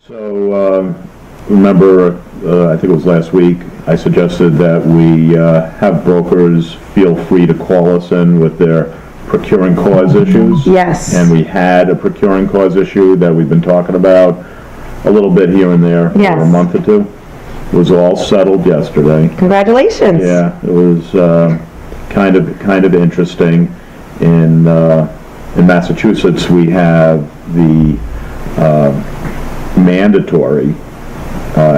So, remember, I think it was last week, I suggested that we have brokers feel free to call us in with their procuring cause issues. Yes. And we had a procuring cause issue that we've been talking about a little bit here and there for Yes. a month or two. It was all settled yesterday. Congratulations. Yeah, it was kind of interesting. In Massachusetts, we have the mandatory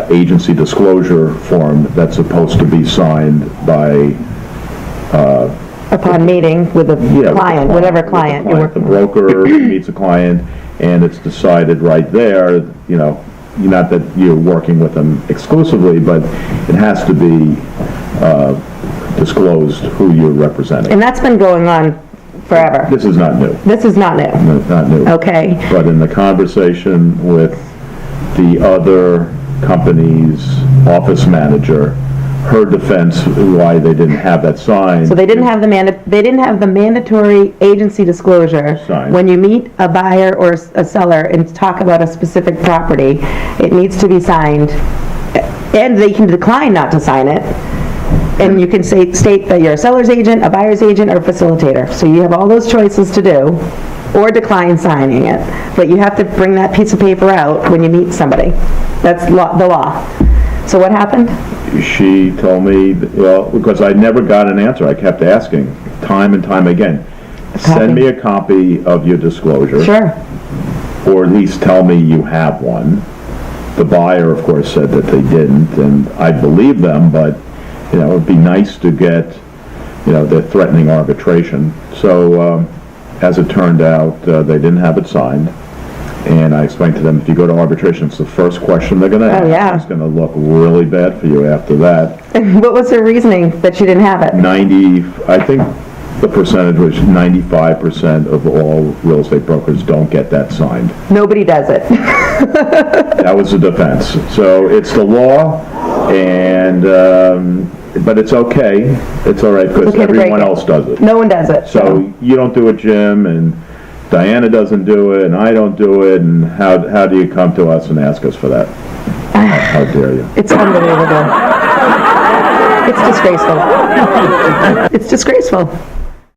agency disclosure form that's supposed to be signed by Upon meeting with the client, whatever client you're the working with. broker meets a client, and it's decided right there, you know, not that you're working with them exclusively, but it has to be disclosed who you're representing. And that's been going on forever. This is not new. This is not new. No, not new. Okay. But in the conversation with the other company's office manager, her defense why they didn't have that signed. So they didn't have the mandatory agency disclosure. Signed. When you meet a buyer or a seller and talk about a specific property, it needs to be signed, and they can decline not to sign it. And you can state that you're a seller's agent, a buyer's agent, or a facilitator. So you have all those choices to do, or decline signing it. But you have to bring that piece of paper out when you meet somebody. That's the law. So what happened? She told me, well, because I never got an answer, I kept asking, time and time again, send me a copy of your disclosure. Sure. Or at least tell me you have one. The buyer, of course, said that they didn't, and I believe them, but, you know, it'd be nice to get, you know, they're threatening arbitration. So, as it turned out, they didn't have it signed. And I explained to them, if you go to arbitration, it's the first question they're going to ask. Oh, yeah. It's going to look really bad for you after that. And what was her reasoning that she didn't have it? I think the percentage was 95% of all real estate brokers don't get that signed. Nobody does it. That was the defense. So it's the law, and but it's okay. It's all right because okay to break everyone it. else does it. No one does it. So you don't do it, Jim, and Diana doesn't do it, and I don't do it, and how do you come to us and ask us for that? How dare you? It's unbelievable. It's disgraceful. It's disgraceful.